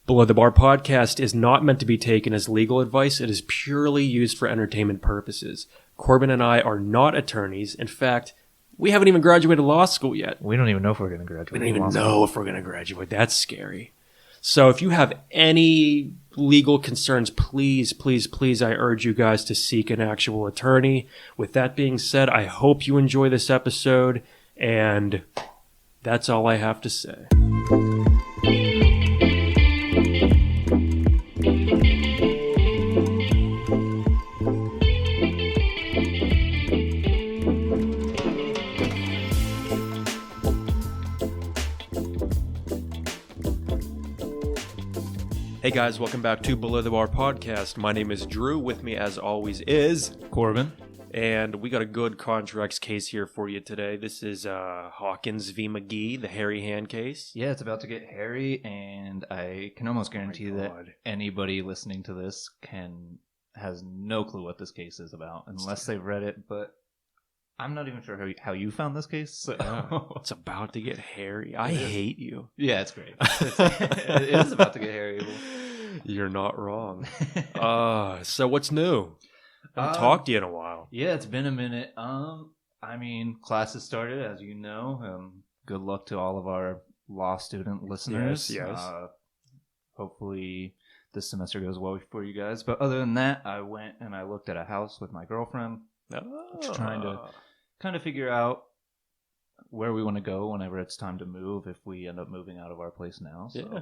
Below the Bar podcast is not meant to be taken as legal advice. It is purely used for entertainment purposes. Corbin and I are not attorneys. In fact, we haven't even graduated law school yet. We don't even know if we're going to graduate. We don't even know if we're going to graduate. That's scary. So if you have any legal concerns, please, I urge you guys to seek an actual attorney. With that being said, I hope you enjoy this episode, and that's all I have to say. Hey guys, welcome back to Below the Bar podcast. My name is Drew. With me, as always, is Corbin. And we got a good contracts case here for you today. This is Hawkins v. Mcgee, the hairy hand case. Yeah, it's about to get hairy, and I can almost guarantee that anybody listening to this has no clue what this case is about, unless they've read it, but I'm not even sure how you found this case. So. It's about to get hairy. I hate you. Yeah, it's great. It is about to get hairy. You're not wrong. So what's new? I haven't talked to you in a while. Yeah, it's been a minute. Classes started, as you know. Good luck to all of our law student listeners. Yes. Hopefully this semester goes well for you guys. But other than that, I went and I looked at a house with my girlfriend. Trying to kind of figure out where we want to go whenever it's time to move, if we end up moving out of our place now. So yeah.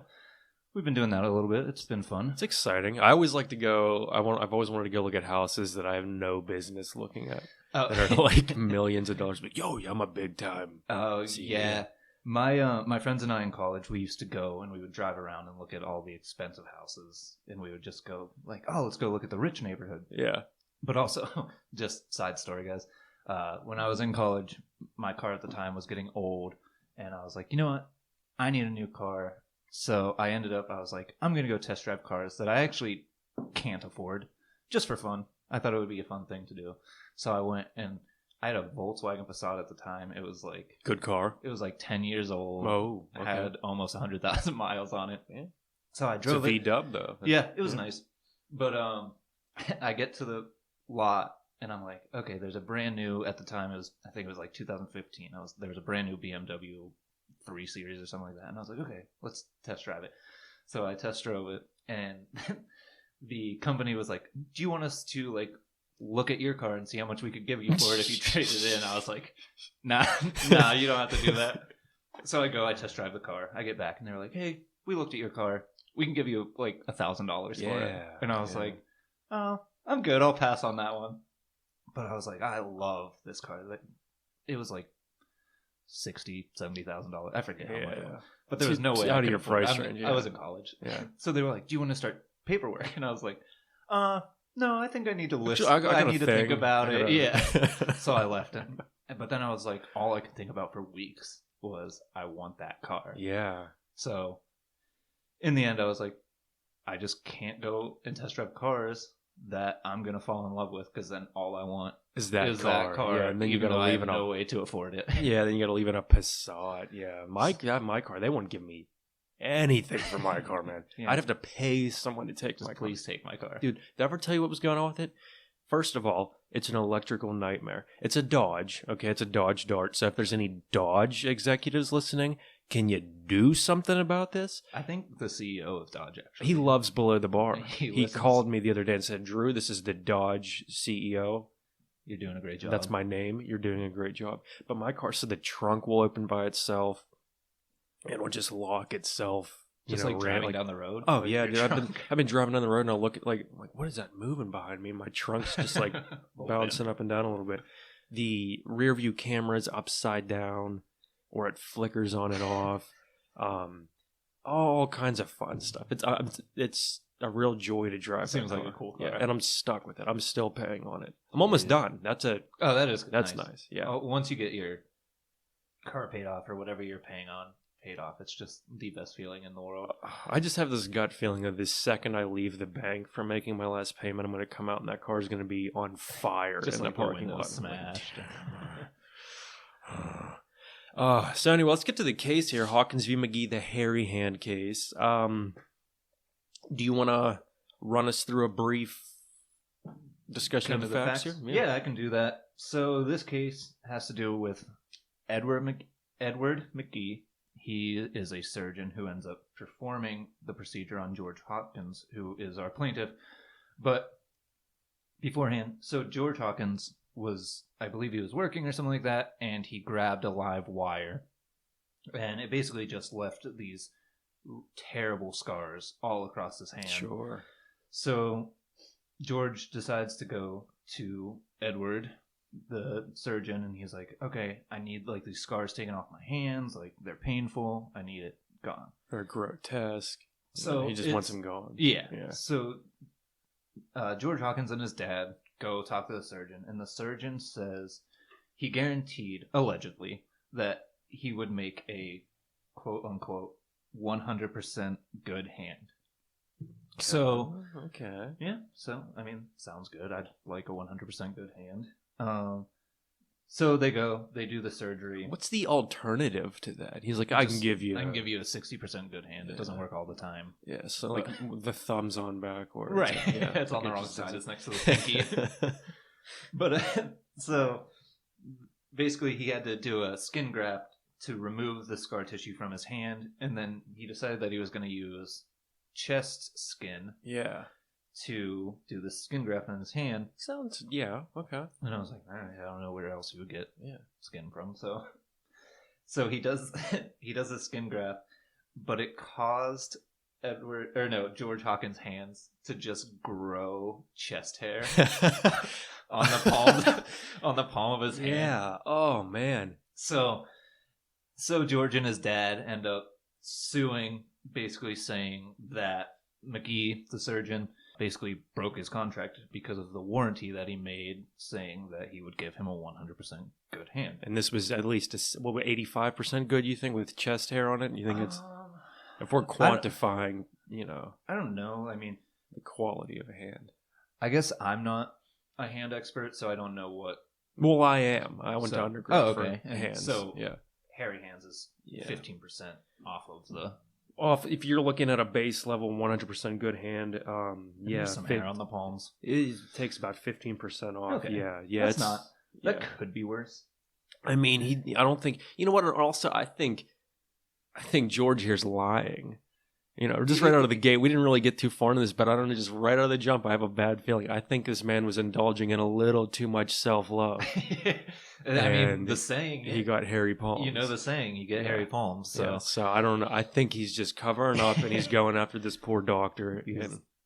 We've been doing that a little bit. It's been fun. It's exciting. I always like to go. I've always wanted to go look at houses that I have no business looking at. That are like millions of dollars. But I'm a big time. Oh yeah. My friends and I in college, we used to go and we would drive around and look at all the expensive houses, and we would just go like, let's go look at the rich neighborhood. Yeah. But also, just side story, guys. When I was in college, my car at the time was getting old, and I was like, you know what? I need a new car. So I was like, I'm going to go test drive cars that I actually can't afford, just for fun. I thought it would be a fun thing to do. So I went, and I had a Volkswagen Passat at the time. It was like... Good car. It was like 10 years old. Oh, okay. I had almost 100,000 miles on it. Yeah. So I drove it. It's a V-dub, though. Yeah, it was nice. But I get to the lot, and I'm like, okay, there's a brand new, at the time, I think it was like 2015. There was a brand new BMW 3 Series or something like that. And I was like, okay, let's test drive it. So I test drove it, and the company was like, do you want us to like look at your car and see how much we could give you for it if you traded it in? I was like, nah, you don't have to do that. So I test drive the car. I get back, and they're like, hey, we looked at your car. We can give you like $1,000 for it. And I was like, oh, I'm good. I'll pass on that one. But I was like, I love this car. It was like $60,000-$70,000. I forget how much it was. But there was no way out of your price range. I was in college. Yeah. So they were like, do you want to start paperwork? And I was like, no, I think I need to listen. I need to think about it. Yeah. So I left it. But then I was like, all I could think about for weeks was, I want that car. Yeah. So in the end, I was like, I just can't go and test drive cars that I'm going to fall in love with, because then all I want is that car. Yeah, and then you got to leave in no way to afford it. Yeah, then you got to leave in a Passat. Yeah, my car, they wouldn't give me anything for my car, man. Yeah. I'd have to pay someone to take my car. Please take my car. Dude, did I ever tell you what was going on with it? First of all, it's an electrical nightmare. It's a Dodge, okay? It's a Dodge Dart. So if there's any Dodge executives listening, can you do something about this? I think the CEO of Dodge, actually. He loves Below the Bar. He called me the other day and said, Drew, this is the Dodge CEO. You're doing a great job. That's my name. You're doing a great job. But my car, so the trunk will open by itself. It will just lock itself. Just like driving down the road? Oh, yeah, dude. I've been driving down the road, and I'll look at, like, what is that moving behind me? My trunk's just, like, bouncing up and down a little bit. The rear view camera's upside down, or it flickers on and off. All kinds of fun stuff. It's a real joy to drive. Seems like a cool car. Yeah, and I'm stuck with it. I'm still paying on it. I'm almost done. That's nice. Yeah. Once you get your car paid off, or whatever you're paying on paid off, it's just the best feeling in the world. I just have this gut feeling of the second I leave the bank from making my last payment, I'm going to come out and that car is going to be on fire just in like the parking lot. Smashed. So anyway, let's get to the case here. Hawkins v. Mcgee, the hairy hand case. Do you want to run us through a brief discussion of the facts here? Yeah, I can do that. So this case has to do with Edward Mcgee. He is a surgeon who ends up performing the procedure on George Hawkins, who is our plaintiff. But beforehand, so George Hawkins was, I believe he was working or something like that, and he grabbed a live wire. And it basically just left these terrible scars all across his hand. Sure. So George decides to go to Edward, the surgeon, and he's like, okay, I need like these scars taken off my hands. Like, they're painful. I need it gone. They're grotesque. So he just wants them gone. Yeah. So George Hawkins and his dad go talk to the surgeon, and the surgeon says he guaranteed, allegedly, that he would make a quote-unquote 100% good hand. So, okay. Yeah, so, I mean, sounds good. I'd like a 100% good hand. So they do the surgery. What's the alternative to that? He's like, I can give you a 60% good hand. It doesn't work all the time. Yeah, so like the thumb's on backwards. Right. Yeah, it's on the wrong side. It's next to the pinky. But so basically he had to do a skin graft to remove the scar tissue from his hand, and then he decided that he was going to use chest skin. Yeah. To do the skin graft on his hand. Sounds, yeah, okay. And I was like, all right, I don't know where else he would get skin from. So he does the skin graft, but it caused George Hawkins' hands to just grow chest hair on the palm of his hand. Yeah. Oh man. So George and his dad end up suing, basically saying that Mcgee, the surgeon, basically broke his contract because of the warranty that he made, saying that he would give him a 100% good hand. And this was at least 85% good, you think, with chest hair on it? You think it's, if we're quantifying, I don't know. I mean, the quality of a hand. I guess I'm not a hand expert, so I don't know what. Well, I am. I went to undergrad for hands. So yeah, hairy hands is 15% off of the. If you're looking at a base level 100% good hand, some hair on the palms. It takes about 15% off. Okay. Yeah, that's not. That could be worse. I mean, I don't think. You know what? Also, I think George here's lying. Just right out of the gate, we didn't really get too far into this, but I don't know, just right out of the jump, I have a bad feeling. I think this man was indulging in a little too much self-love. I mean, the saying... He got hairy palms. You know the saying, you get hairy palms. So. Yeah, so I don't know. I think he's just covering up and he's going after this poor doctor.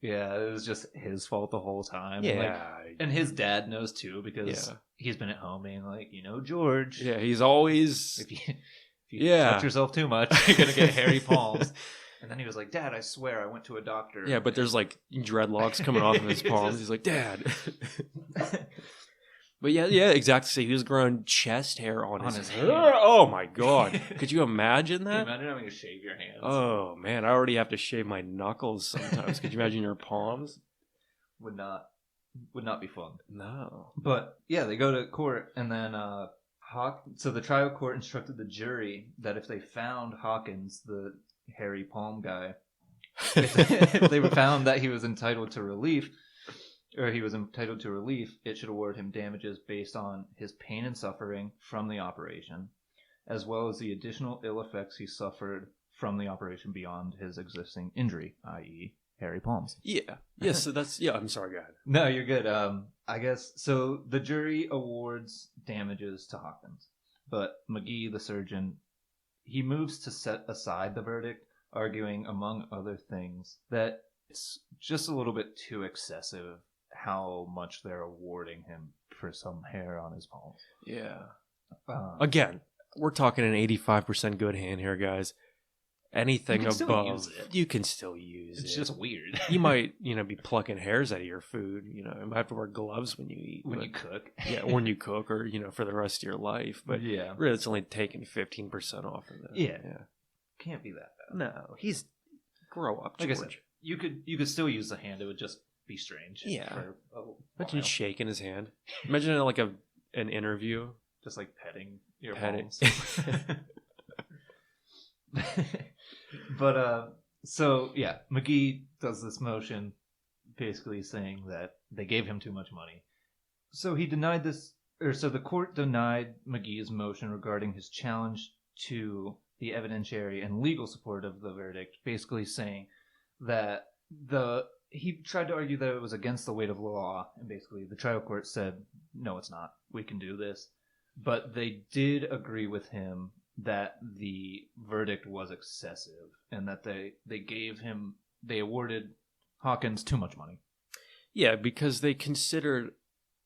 Yeah, it was just his fault the whole time. Yeah. And his dad knows too, because he's been at home being like, George. Yeah, he's always... If you touch yourself too much, you're going to get hairy palms. And then he was like, Dad, I swear I went to a doctor. Yeah, but there's like dreadlocks coming off of his palms. He's like, Dad. But yeah, exactly. So he was growing chest hair on his hand. Oh my God. Could you imagine that? Can you imagine having to shave your hands? Oh man, I already have to shave my knuckles sometimes. Could you imagine your palms? Would not be fun. No. But yeah, they go to court, and then so the trial court instructed the jury that if they found Hawkins, the hairy palm guy, if they found that he was entitled to relief, it should award him damages based on his pain and suffering from the operation, as well as the additional ill effects he suffered from the operation beyond his existing injury, i.e. hairy palms. Yeah. So that's, I'm sorry, go ahead. No, you're good. I guess, so the jury awards damages to Hawkins, but Mcgee, the surgeon, he moves to set aside the verdict, arguing, among other things, that it's just a little bit too excessive how much they're awarding him for some hair on his palm. Yeah. Again, we're talking an 85% good hand here, guys. Anything above, you can still use it. It's just weird. You might, be plucking hairs out of your food. You might have to wear gloves when you eat. When you cook. Yeah, when you cook, or, for the rest of your life. But really, it's only taking 15% off of that. Yeah. Can't be that bad. No, grow up, George. Like I said, you could still use the hand. It would just be strange. Yeah. Imagine shaking his hand. Imagine it like an interview. Just like petting your palms. But So, yeah, Mcgee does this motion basically saying that they gave him too much money. So he denied this, so the court denied Mcgee's motion regarding his challenge to the evidentiary and legal support of the verdict, basically saying that he tried to argue that it was against the weight of law, and basically the trial court said, no, it's not. We can do this. But they did agree with him that the verdict was excessive and that they awarded Hawkins too much money. Yeah, because they considered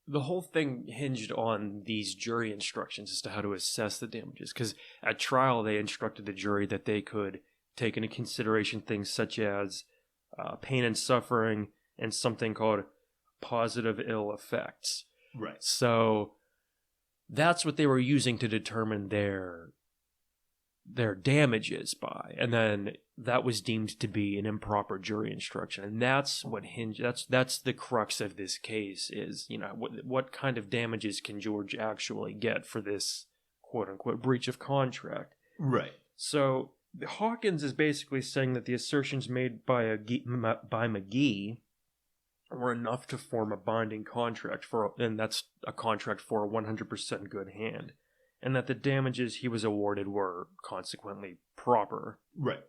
the whole thing hinged on these jury instructions as to how to assess the damages. Because at trial, they instructed the jury that they could take into consideration things such as pain and suffering and something called positive ill effects. Right. So that's what they were using to determine their damages by, and then that was deemed to be an improper jury instruction, and that's the crux of this case is, what kind of damages can George actually get for this quote unquote breach of contract. Right. So Hawkins is basically saying that the assertions made by Mcgee were enough to form a binding contract and that's a contract for a 100% good hand, and that the damages he was awarded were consequently proper. Right.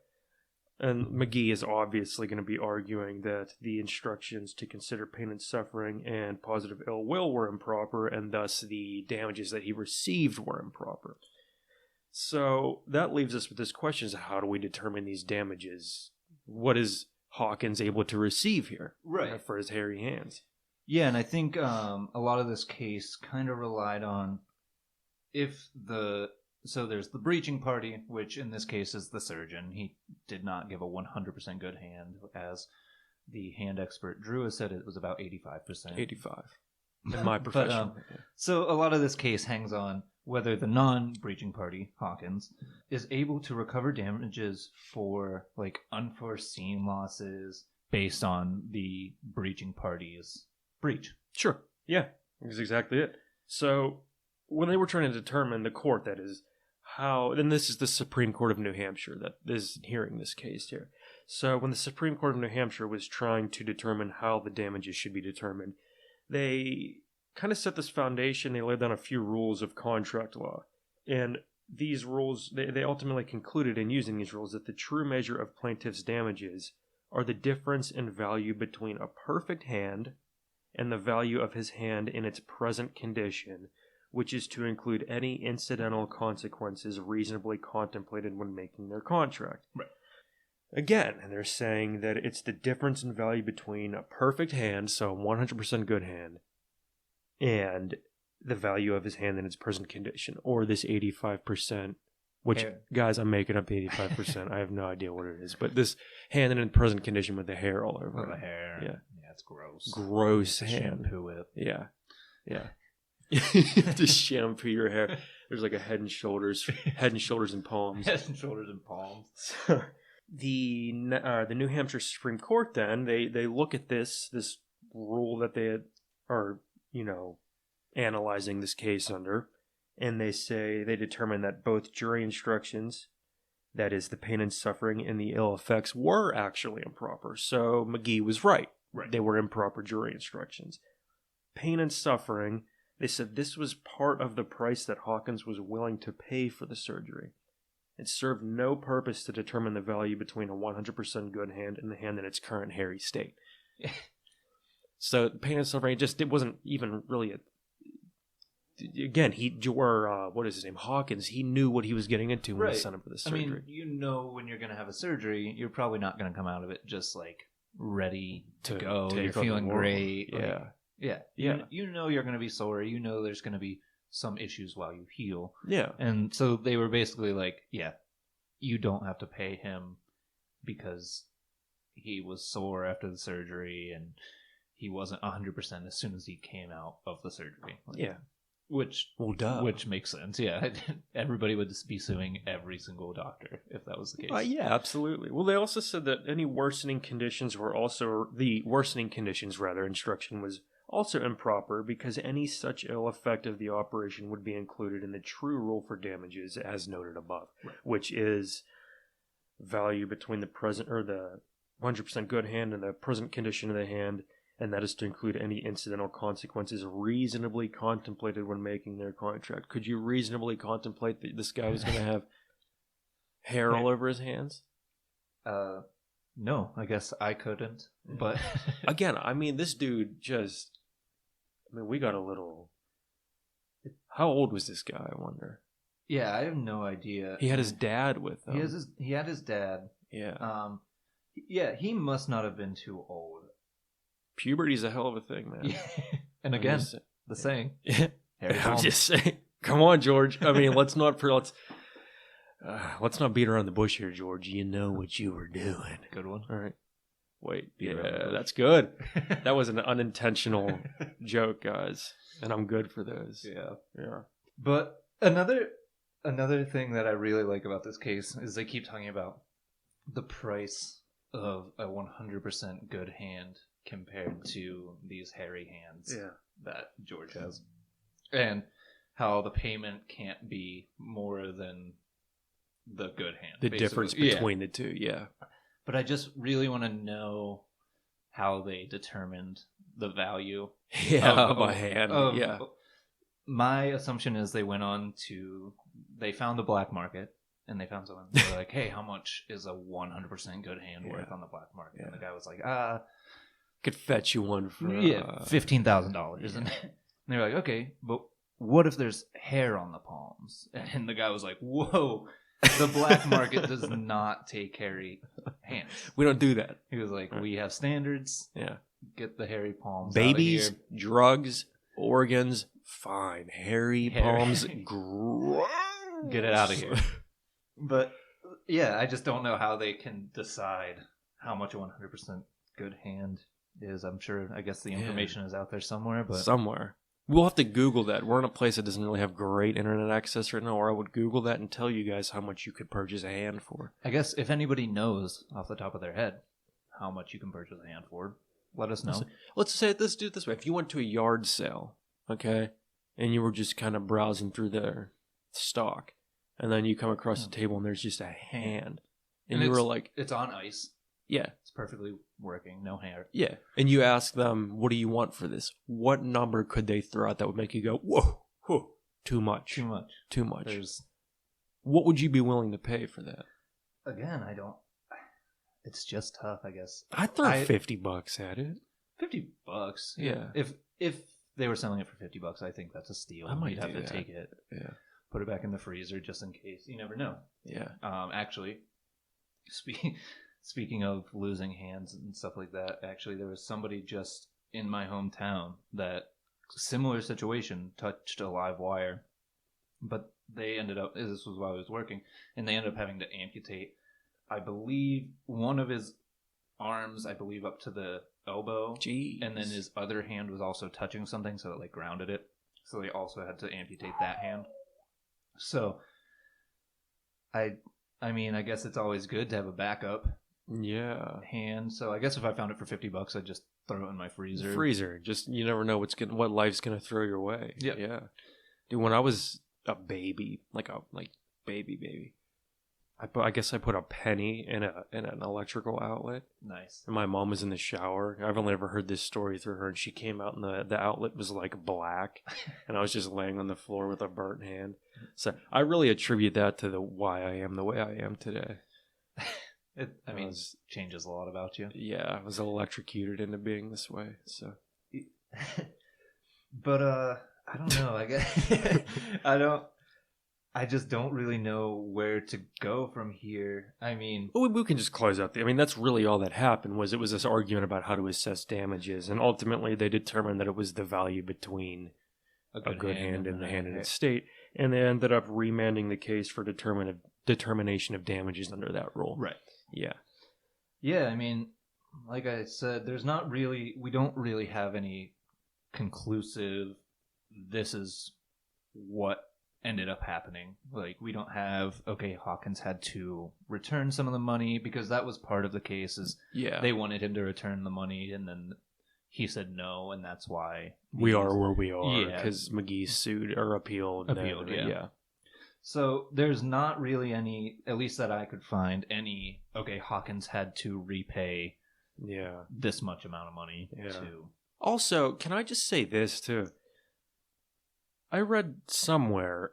And Mcgee is obviously going to be arguing that the instructions to consider pain and suffering and positive ill will were improper, and thus the damages that he received were improper. So that leaves us with this question: is how do we determine these damages? What is Hawkins able to receive here, right, for his hairy hands? Yeah, and I think a lot of this case kind of relied on so there's the breaching party, which in this case is the surgeon. He did not give a 100% good hand, as the hand expert Drew has said it was about 85%. 85 in my profession. So a lot of this case hangs on whether the non-breaching party, Hawkins, is able to recover damages for like unforeseen losses based on the breaching party's breach. Sure. Yeah, that's exactly it. So when they were trying to determine, the court that is, and this is the Supreme Court of New Hampshire that is hearing this case here. So when the Supreme Court of New Hampshire was trying to determine how the damages should be determined, they kind of set this foundation. They laid down a few rules of contract law. And these rules, they ultimately concluded in using these rules that the true measure of plaintiff's damages are the difference in value between a perfect hand and the value of his hand in its present condition, which is to include any incidental consequences reasonably contemplated when making their contract. Right. Again, and they're saying that it's the difference in value between a perfect hand, so a 100% good hand, and the value of his hand in its present condition, or this 85%, which, hair. Guys, I'm making up 85%. I have no idea what it is, but this hand in its present condition with the hair all over it. The hair. Yeah. Yeah, it's gross. Gross hand. Shampoo it. Yeah. Yeah. You have to shampoo your hair. There's like a Head and Shoulders and Palms. Head and Shoulders and Palms. So, the New Hampshire Supreme Court then they look at this rule that they are analyzing this case under, and they determine that both jury instructions, that is the pain and suffering and the ill effects, were actually improper. So Mcgee was right. Right. They were improper jury instructions. Pain and suffering, they said this was part of the price that Hawkins was willing to pay for the surgery. It served no purpose to determine the value between a 100% good hand and the hand in its current hairy state. So pain and suffering, it wasn't even really again, what is his name? Hawkins, he knew what he was getting into when he signed up for the surgery. I mean, when you're going to have a surgery, you're probably not going to come out of it just like ready to go. You're feeling great. Yeah. You know you're going to be sore. You know there's going to be some issues while you heal. Yeah. And so they were basically like, yeah, you don't have to pay him because he was sore after the surgery and he wasn't 100% as soon as he came out of the surgery. Which makes sense. Yeah. Everybody would be suing every single doctor if that was the case. Yeah, absolutely. Well, they also said that the worsening conditions instruction was also improper because any such ill effect of the operation would be included in the true rule for damages as noted above, which is value between the present or the 100% good hand and the present condition of the hand, and that is to include any incidental consequences reasonably contemplated when making their contract. Could you reasonably contemplate that this guy was going to have hair all over his hands? No, I guess I couldn't. But again, I mean, this dude just. I mean, we got a little. How old was this guy? I wonder. Yeah, I have no idea. He had his dad with him. He had his dad. Yeah. Yeah, he must not have been too old. Puberty's a hell of a thing, man. And again, the saying. Yeah. I'm just saying. Come on, George. I mean, let's not beat around the bush here, George. You know what you were doing. Good one. All right. Wait. Yeah, that's good. That was an unintentional joke, guys, and I'm good for those. Yeah. But another thing that I really like about this case is they keep talking about the price of a 100% good hand compared to these hairy hands that George has, and how the payment can't be more than the good hand. The difference between the two, yeah. But I just really want to know how they determined the value of a hand. Yeah. My assumption is they found the black market, and they found someone. They were like, hey, how much is a 100% good hand worth on the black market? Yeah. And the guy was like, could fetch you one for $15,000. And they were like, okay, but what if there's hair on the palms? And the guy was like, whoa, the black market does not take hairy hands. We don't do that. He was like, we have standards. Yeah. Get the hairy palms babies, out of here. drugs, organs, fine. Hairy palms, gross. Get it out of here. But, yeah, I just don't know how they can decide how much a 100% good hand is. I guess the information is out there somewhere. But somewhere. We'll have to Google that. We're in a place that doesn't really have great internet access right now, or I would Google that and tell you guys how much you could purchase a hand for. I guess if anybody knows off the top of their head how much you can purchase a hand for, let us know. Let's say this way. If you went to a yard sale, okay, and you were just kind of browsing through their stock, and then you come across the table and there's just a hand, and you were like... It's on ice. Yeah. It's perfectly working. No hair. Yeah. And you ask them, what do you want for this? What number could they throw out that would make you go, whoa, too much. Too much. What would you be willing to pay for that? Again, it's just tough, I guess. I'd throw $50 at it. $50? Yeah. If they were selling it for $50, I think that's a steal. I might have to take it. Yeah. Put it back in the freezer just in case. You never know. Yeah. Actually, speaking of losing hands and stuff like that, actually, there was somebody just in my hometown that similar situation, touched a live wire, but they ended up, this was while I was working, and they ended up having to amputate, I believe, one of his arms, I believe, up to the elbow. Jeez. And then his other hand was also touching something, so it like grounded it. So they also had to amputate that hand. So, I mean, I guess it's always good to have a backup. Yeah. Hand. So I guess if I found it for $50, I'd just throw it in my freezer. Just, you never know what life's gonna throw your way. Yep. Yeah. Dude, when I was a baby, like baby, I guess I put a penny in an electrical outlet. Nice. And my mom was in the shower. I've only ever heard this story through her, and she came out and the outlet was like black, and I was just laying on the floor with a burnt hand. So I really attribute that to why I am the way I am today. It changes a lot about you. Yeah, I was electrocuted into being this way. So, but I don't know. I guess I just don't really know where to go from here. I mean, well, we can just close out. That's really all that happened. It was this argument about how to assess damages, and ultimately they determined that it was the value between a good hand and the hand in its state, and they ended up remanding the case for determination of damages under that rule. Right. Yeah. Yeah, I mean, like I said, we don't really have any conclusive, this is what ended up happening. Like, we don't have, okay, Hawkins had to return some of the money, because that was part of the case, is they wanted him to return the money, and then he said no, and that's why we are where we are, because Mcgee sued or appealed. Yeah. So there's not really any, at least that I could find, any, okay, Hawkins had to repay this much amount of money to. Also, can I just say this too? I read somewhere,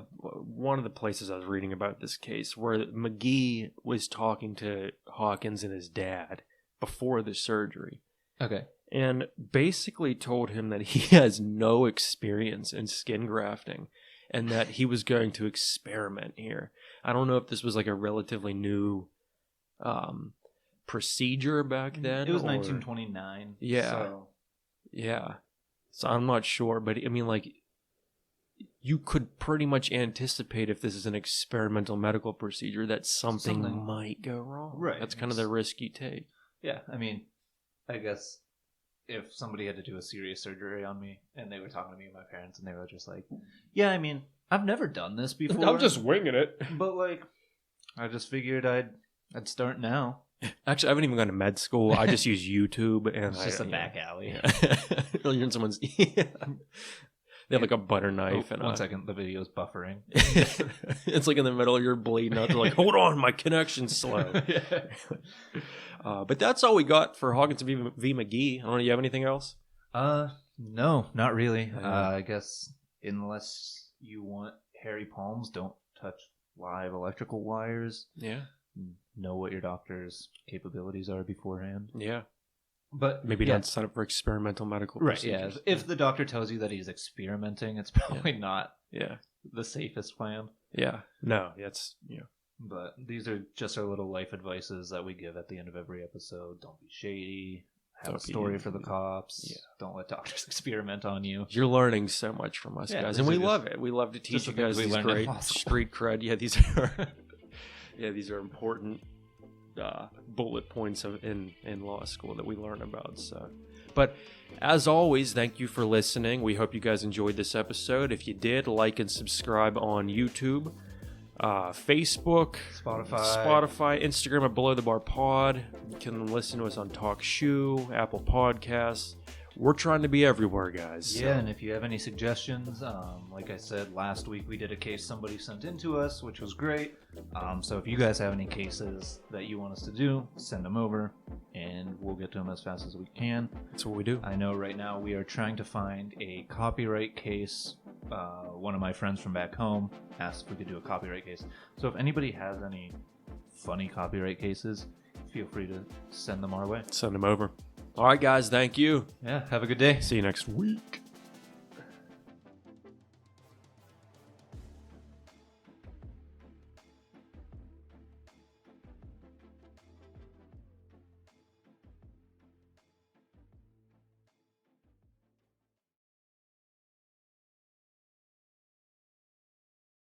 one of the places I was reading about this case, where Mcgee was talking to Hawkins and his dad before the surgery. Okay. And basically told him that he has no experience in skin grafting and that he was going to experiment here. I don't know if this was like a relatively new procedure back then. It was 1929. Yeah. So. Yeah. So I'm not sure, but I mean, like, you could pretty much anticipate if this is an experimental medical procedure that something might go wrong. Right. That's kind of the risk you take. Yeah. I mean, I guess if somebody had to do a serious surgery on me and they were talking to me and my parents and they were just like, yeah, I mean, I've never done this before. I'm just winging it. But, like, I just figured I'd start now. Actually, I haven't even gone to med school. I just use YouTube. And it's just a back alley. Yeah. You're in someone's... They have like a butter knife. And one second, the video's buffering. It's like in the middle, you're bleeding out. They're like, hold on, my connection's slow. But that's all we got for Hawkins v. Mcgee. I don't know, you have anything else? No, not really. I guess unless you want hairy palms, don't touch live electrical wires. Yeah. Know what your doctor's capabilities are beforehand. Yeah. But maybe not sign up for experimental medical procedures. Yeah. If the doctor tells you that he's experimenting, it's probably not the safest plan. Yeah. No, But these are just our little life advices that we give at the end of every episode. Don't be shady. Have a story for the cops. Yeah. Don't let doctors experiment on you. You're learning so much from us, guys, and we love it. We love to teach you guys these great street cred. Yeah, these are important bullet points in law school that we learn about. So, but as always, thank you for listening. We hope you guys enjoyed this episode. If you did, like and subscribe on YouTube, Facebook, Spotify, Instagram at Below the Bar Pod. You can listen to us on TalkShoe, Apple Podcasts. We're trying to be everywhere, guys. Yeah, and if you have any suggestions, like I said, last week we did a case somebody sent in to us, which was great. So if you guys have any cases that you want us to do, send them over, and we'll get to them as fast as we can. That's what we do. I know right now we are trying to find a copyright case. One of my friends from back home asked if we could do a copyright case. So if anybody has any funny copyright cases, feel free to send them our way. Send them over. All right, guys. Thank you. Yeah. Have a good day. See you next week.